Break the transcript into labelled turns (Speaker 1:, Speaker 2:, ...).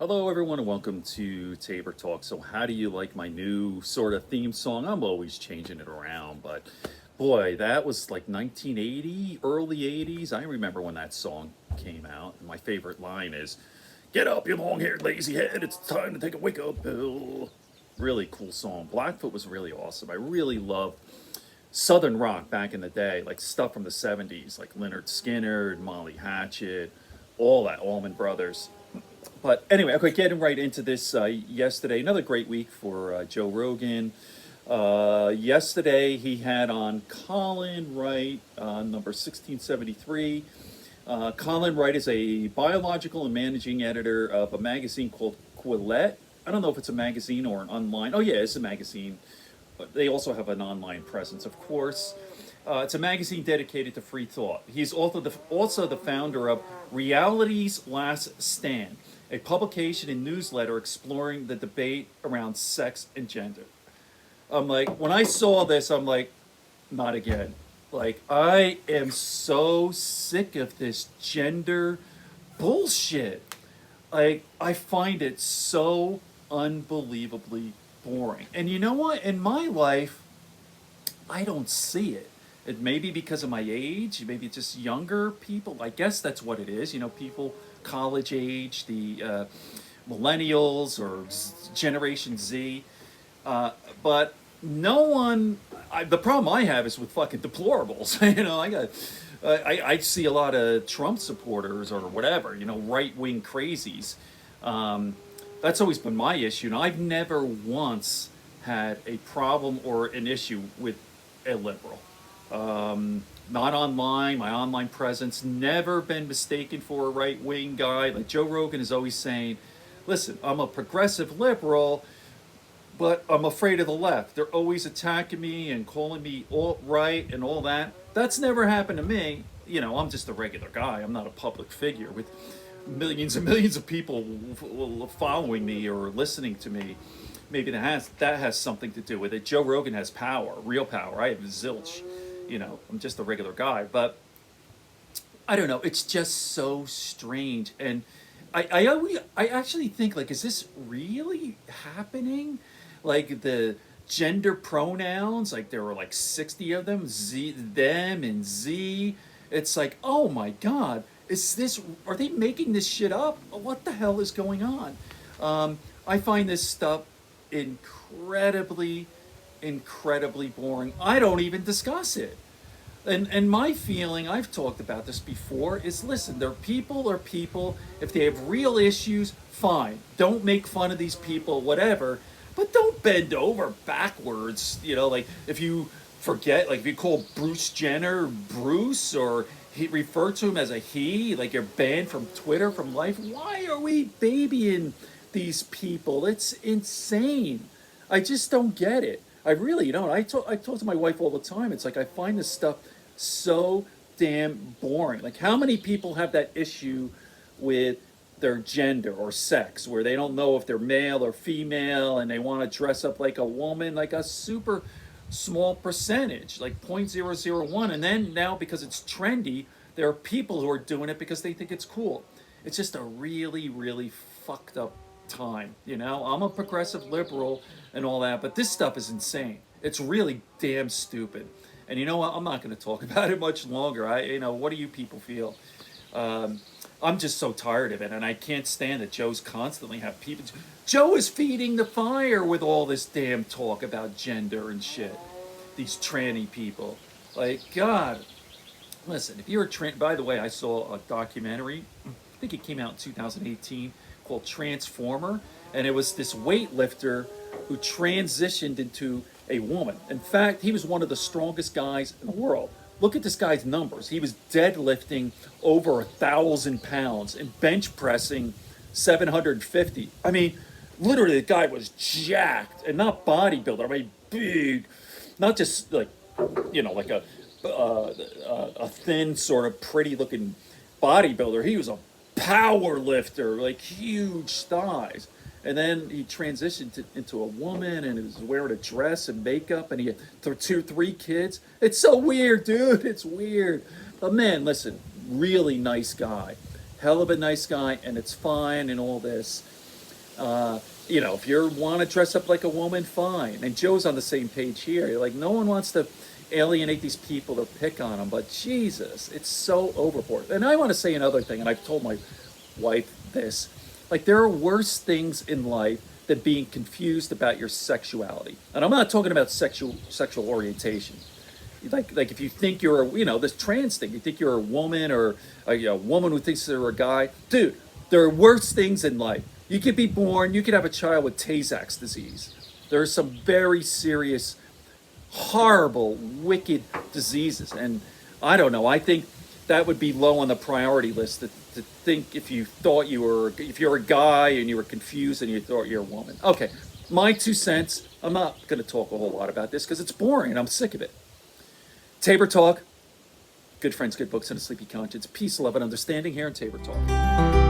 Speaker 1: Hello, everyone, and welcome to Tabor Talk. So, how do you like my new sort of theme song? I'm always changing it around, but boy, that was like 1980, early 80s. I remember when that song came out, and my favorite line is, "Get up, you long-haired lazy head! It's time to take a wake-up pill." Really cool song. Blackfoot was really awesome. I really loved Southern rock back in the day, like stuff from the 70s, like Leonard Skinner, Molly Hatchet, all that, Allman Brothers. But anyway, okay, getting right into this. Yesterday, another great week for Joe Rogan. Yesterday, he had on Colin Wright, number 1673. Colin Wright is a biological and managing editor of a magazine called Quillette. I don't know if it's a magazine or an online. Oh, yeah, it's a magazine. But they also have an online presence, of course. It's a magazine dedicated to free thought. He's also the founder of Reality's Last Stand, a publication and newsletter exploring the debate around sex and gender. I'm like, when I saw this, I'm like, not again. Like, I am so sick of this gender bullshit. Like, I find it so unbelievably boring. And you know what? In my life, I don't see it. It may be because of my age, maybe just younger people. I guess that's what it is. You know, people college age, the millennials or Generation Z. But no one. The problem I have is with fucking deplorables. You know, I see a lot of Trump supporters or whatever. You know, right wing crazies. That's always been my issue. And I've never once had a problem or an issue with a liberal. Not online, my online presence, never been mistaken for a right wing guy. Like Joe Rogan is always saying, listen, I'm a progressive liberal, but I'm afraid of the left. They're always attacking me and calling me alt-right and all that. That's never happened to me. You know, I'm just a regular guy. I'm not a public figure with millions and millions of people following me or listening to me. Maybe that has something to do with it. Joe Rogan has power, real power. I have zilch. You know, I'm just a regular guy. But I don't know. It's just so strange. And I actually think, like, is this really happening? Like the gender pronouns, like there were like 60 of them, Z, them, and Z. It's like, oh my God, are they making this shit up? What the hell is going on? I find this stuff incredibly, incredibly boring. I don't even discuss it. And my feeling, I've talked about this before, is listen, they're people are people. If they have real issues, fine. Don't make fun of these people, whatever. But don't bend over backwards. You know, like if you forget, like if you call Bruce Jenner Bruce or he refer to him as a he, like you're banned from Twitter, from life. Why are we babying these people? It's insane. I just don't get it. I really don't. I talk to my wife all the time. It's like I find this stuff so damn boring. Like how many people have that issue with their gender or sex where they don't know if they're male or female and they want to dress up like a woman, like a super small percentage, like 0.001. And then now because it's trendy, there are people who are doing it because they think it's cool. It's just a really, really fucked up time. You know, I'm a progressive liberal and all that, but this stuff is insane. It's really damn stupid. And you know what? I'm not going to talk about it much longer. What do you people feel? I'm just so tired of it, and I can't stand that Joe's constantly have people. Joe is feeding the fire with all this damn talk about gender and shit. These tranny people, like God. Listen, if you're a by the way, I saw a documentary. I think it came out in 2018 called Transformer, and it was this weightlifter who transitioned into a woman. In fact, he was one of the strongest guys in the world. Look at this guy's numbers. He was deadlifting over 1,000 pounds and bench pressing 750. I mean, literally, the guy was jacked and not bodybuilder. I mean, big, not just like, like a thin sort of pretty looking bodybuilder. He was a power lifter, like huge thighs. And then he transitioned into a woman and he was wearing a dress and makeup and he had three kids. It's so weird, dude. It's weird. But man, listen, really nice guy. Hell of a nice guy, and it's fine and all this. You know, if you want to dress up like a woman, fine. And Joe's on the same page here. Like, no one wants to alienate these people or pick on them, but Jesus, it's so overboard. And I want to say another thing, and I've told my wife this. Like, there are worse things in life than being confused about your sexuality. And I'm not talking about sexual orientation. Like if you think you're this trans thing, you think you're a woman or a woman who thinks they're a guy. Dude, there are worse things in life. You could be born, you could have a child with Tay-Sachs disease. There are some very serious, horrible, wicked diseases. And I don't know, I think that would be low on the priority list to think if you're a guy and you were confused and you thought you're a woman. Okay, my 2 cents. I'm not going to talk a whole lot about this because it's boring and I'm sick of it. Tabor Talk, good friends, good books, and a sleepy conscience. Peace, love, and understanding here in Tabor Talk.